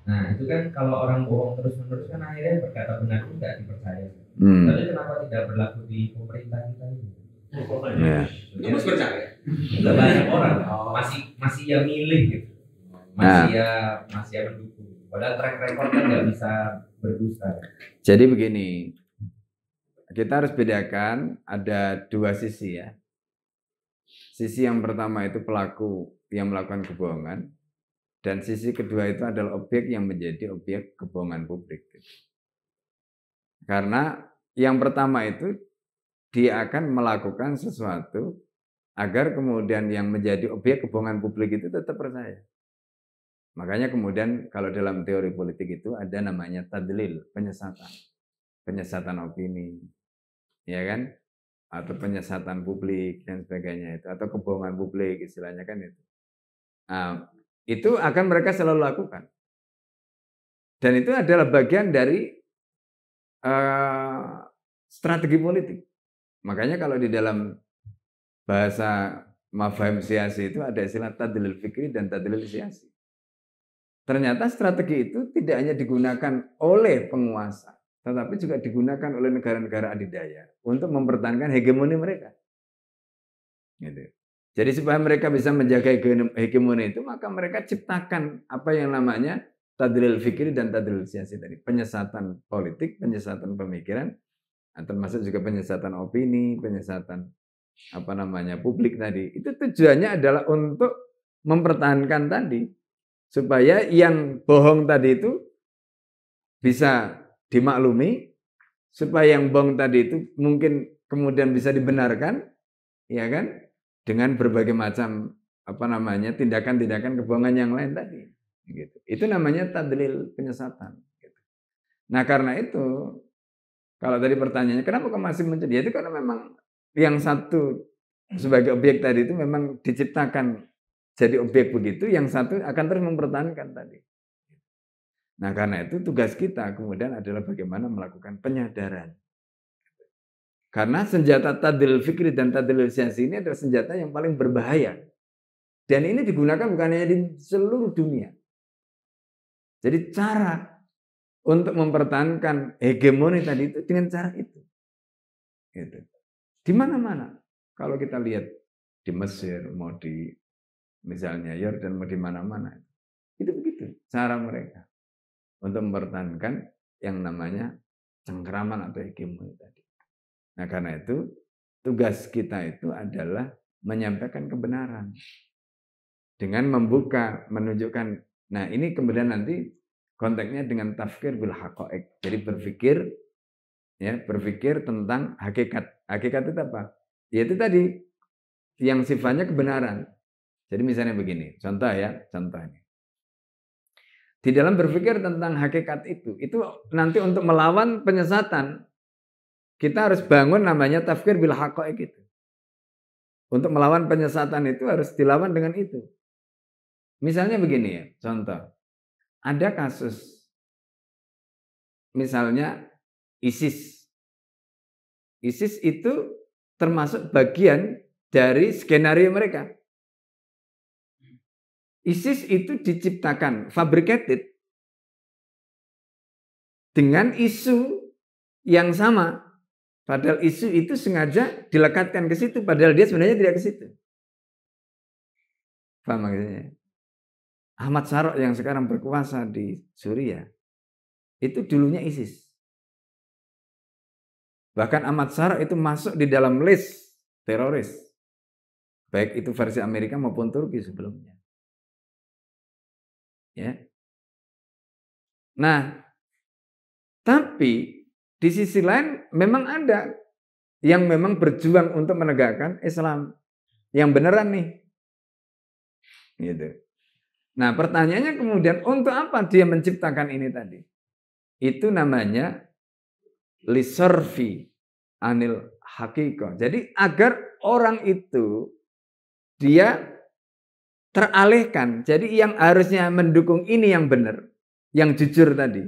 Nah, itu kan kalau orang bohong terus-menerus kan akhirnya berkata benar itu nggak dipercaya. Tapi kenapa tidak berlaku di pemerintah kita ini? Ya. Itu harus percaya. Tidak banyak orang masih masih ya milih gitu, masih ya mendukung. Padahal track record kan nggak bisa berdusta. Jadi begini, kita harus bedakan ada dua sisi ya. Sisi yang pertama itu pelaku yang melakukan kebohongan, dan sisi kedua itu adalah objek yang menjadi objek kebohongan publik. Karena yang pertama itu dia akan melakukan sesuatu agar kemudian yang menjadi objek kebohongan publik itu tetap percaya. Makanya kemudian kalau dalam teori politik itu ada namanya tadlil, penyesatan. Penyesatan opini, ya kan? Atau penyesatan publik dan sebagainya itu, atau kebohongan publik istilahnya kan itu. Nah, itu akan mereka selalu lakukan. Dan itu adalah bagian dari strategi politik. Makanya kalau di dalam bahasa mafhum siasi itu ada istilah tadlil fikri dan tadlil siasi. Ternyata strategi itu tidak hanya digunakan oleh penguasa, tetapi juga digunakan oleh negara-negara adidaya untuk mempertahankan hegemoni mereka. Gitu. Jadi supaya mereka bisa menjaga hegemoni itu, maka mereka ciptakan apa yang namanya tadlil fikri dan tadlil siasi tadi. Penyesatan politik, penyesatan pemikiran, termasuk juga penyesatan opini, penyesatan publik tadi. Itu tujuannya adalah untuk mempertahankan tadi, supaya yang bohong tadi itu bisa dimaklumi, supaya yang bohong tadi itu mungkin kemudian bisa dibenarkan, ya kan, dengan berbagai macam tindakan-tindakan kebohongan yang lain tadi. Gitu. Itu namanya tadlil penyesatan. Gitu. Nah karena itu, kalau tadi pertanyaannya kenapa kok masih muncul? Ya itu karena memang yang satu sebagai objek tadi itu memang diciptakan jadi objek begitu, yang satu akan terus mempertahankan tadi. Nah karena itu tugas kita kemudian adalah bagaimana melakukan penyadaran. Karena senjata tadlil fikri dan tadlil siasi ini adalah senjata yang paling berbahaya. Dan ini digunakan bukan hanya di seluruh dunia. Jadi cara untuk mempertahankan hegemoni tadi itu dengan cara itu. Gitu. Di mana-mana. Kalau kita lihat di Mesir, mau di misalnya Yordan, mau di mana-mana. Itu begitu cara mereka untuk mempertahankan yang namanya cengkeraman atau hegemoni tadi. Nah karena itu tugas kita itu adalah menyampaikan kebenaran dengan membuka, menunjukkan. Nah ini kemudian nanti konteksnya dengan tafkir bil haqaiq. Jadi berpikir tentang hakikat. Hakikat itu apa? Yaitu tadi yang sifatnya kebenaran. Jadi misalnya begini, contoh ini. Di dalam berpikir tentang hakikat itu nanti untuk melawan penyesatan, kita harus bangun namanya tafkir bil haqaiq itu. Untuk melawan penyesatan itu harus dilawan dengan itu. Misalnya begini ya, contoh. Ada kasus, misalnya ISIS. ISIS itu termasuk bagian dari skenario mereka. ISIS itu diciptakan, fabricated, dengan isu yang sama. Padahal isu itu sengaja dilekatkan ke situ, padahal dia sebenarnya tidak ke situ. Paham maksudnya? Ahmad Syarok yang sekarang berkuasa di Suriah, itu dulunya ISIS. Bahkan Ahmad Syarok itu masuk di dalam list teroris. Baik itu versi Amerika maupun Turki sebelumnya. Ya. Nah, tapi di sisi lain memang ada yang memang berjuang untuk menegakkan Islam yang beneran nih. Gitu. Nah, pertanyaannya kemudian untuk apa dia menciptakan ini tadi? Itu namanya lisorfi anil hakiko. Jadi agar orang itu dia teralihkan. Jadi yang harusnya mendukung ini yang benar, yang jujur tadi.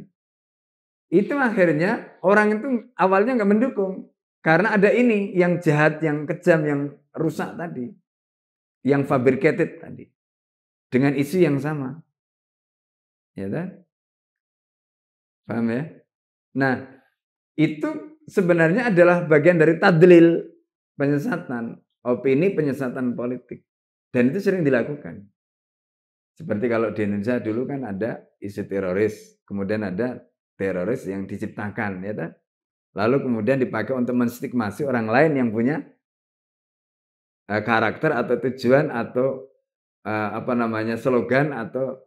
Itu akhirnya orang itu awalnya nggak mendukung. Karena ada ini yang jahat, yang kejam, yang rusak tadi. Yang fabricated tadi. Dengan isu yang sama. Ya kan? Paham ya? Nah, itu sebenarnya adalah bagian dari tadlil, penyesatan, opini penyesatan politik. Dan itu sering dilakukan. Seperti kalau di Indonesia dulu kan ada isu teroris, kemudian ada teroris yang diciptakan, ya tak? Lalu kemudian dipakai untuk menstigmasi orang lain yang punya karakter atau tujuan atau slogan atau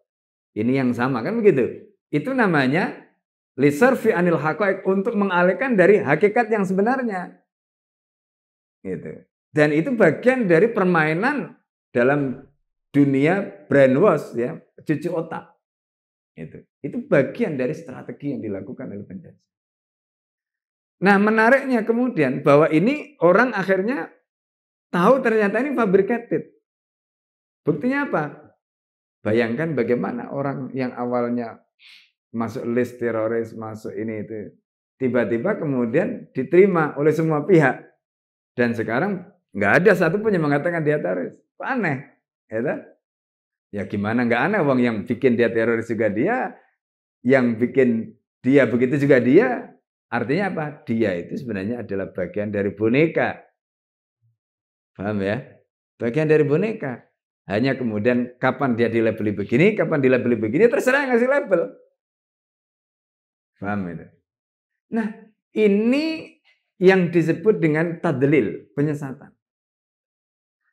ini yang sama, kan begitu. Itu namanya lisarfi anil haqaiq, untuk mengalihkan dari hakikat yang sebenarnya. Gitu. Dan itu bagian dari permainan dalam dunia brainwash, ya, cuci otak. Itu bagian dari strategi yang dilakukan oleh penjajah. Nah, menariknya kemudian bahwa ini orang akhirnya tahu ternyata ini fabricated. Buktinya apa? Bayangkan bagaimana orang yang awalnya masuk list teroris, masuk ini itu, tiba-tiba kemudian diterima oleh semua pihak. Dan sekarang nggak ada satupun yang mengatakan dia teroris. Aneh, ya kan? Ya gimana nggak aneh, wong yang bikin dia teroris juga dia, yang bikin dia begitu juga dia. Artinya apa? Dia itu sebenarnya adalah bagian dari boneka. Paham ya? Bagian dari boneka. Hanya kemudian kapan dia dilabeli begini, kapan dilabeli begini, terserah yang ngasih label. Paham itu? Nah, ini yang disebut dengan tadlil, penyesatan.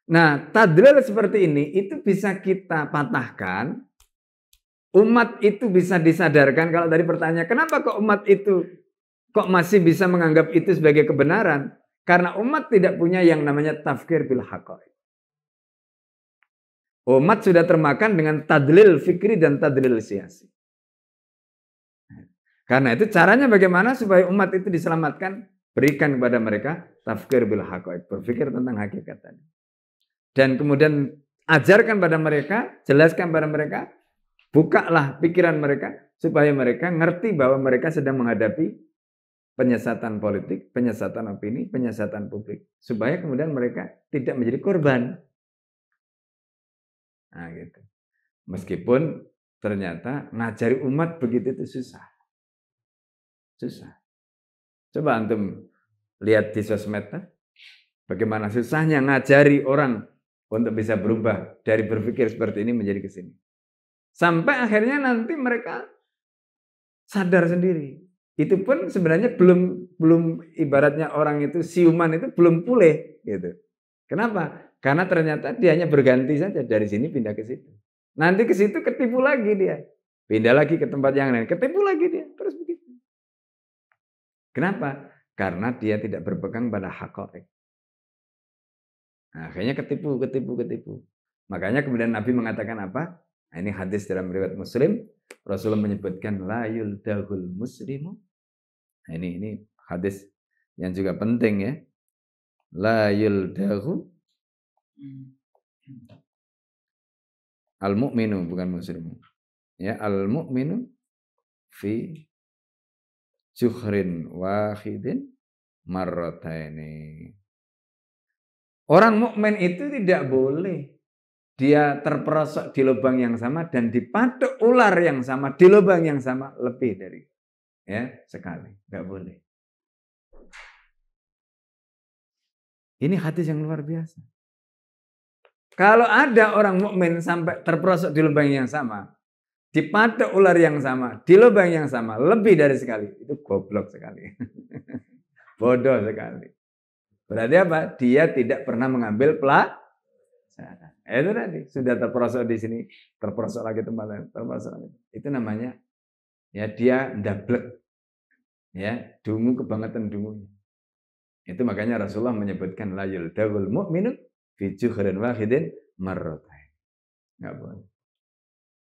Nah, tadlil seperti ini itu bisa kita patahkan. Umat itu bisa disadarkan. Kalau tadi pertanyaan, kenapa kok umat itu kok masih bisa menganggap itu sebagai kebenaran? Karena umat tidak punya yang namanya tafkir bil haqaiq. Umat sudah termakan dengan tadlil fikri dan tadlil siasi. Karena itu caranya bagaimana supaya umat itu diselamatkan? Berikan kepada mereka tafkir bil haqaiq, berpikir tentang hakikat tadi. Dan kemudian ajarkan pada mereka, jelaskan pada mereka, bukalah pikiran mereka supaya mereka ngerti bahwa mereka sedang menghadapi penyesatan politik, penyesatan opini, penyesatan publik. Supaya kemudian mereka tidak menjadi korban. Nah, gitu. Meskipun ternyata ngajari umat begitu itu susah. Susah. Coba antum lihat di sosmed, bagaimana susahnya ngajari orang untuk bisa berubah dari berpikir seperti ini menjadi ke sini. Sampai akhirnya nanti mereka sadar sendiri. Itu pun sebenarnya belum ibaratnya orang itu siuman itu belum pulih gitu. Kenapa? Karena ternyata dia hanya berganti saja dari sini pindah ke situ. Nanti ke situ ketipu lagi dia. Pindah lagi ke tempat yang lain, ketipu lagi dia, terus begitu. Kenapa? Karena dia tidak berpegang pada haqaiq. Nah, akhirnya ketipu. Makanya kemudian Nabi mengatakan apa? Nah, ini hadis dalam riwayat Muslim, Rasulullah menyebutkan la yuldahul muslimu. Nah, ini hadis yang juga penting ya. La yuldahu al-mu'minu, bukan muslimu. Ya, al-mu'minu fi juhrin wahidin marrataini. Orang mukmin itu tidak boleh dia terperosok di lubang yang sama dan dipatuk ular yang sama di lubang yang sama lebih dari sekali. Enggak boleh. Ini hadis yang luar biasa. Kalau ada orang mukmin sampai terperosok di lubang yang sama, dipatuk ular yang sama, di lubang yang sama, lebih dari sekali, itu goblok sekali. Bodoh sekali. Berarti apa? Dia tidak pernah mengambil pelajaran. Itu tadi, sudah terperosok di sini, terperosok lagi tempat lain, terperosok lagi. Itu namanya ya dia ndablek. Ya, dungu kebangetan dungunya. Itu makanya Rasulullah menyebutkan la yuldahul mu'minu fi juhrin wahidin marratain. Enggak boleh.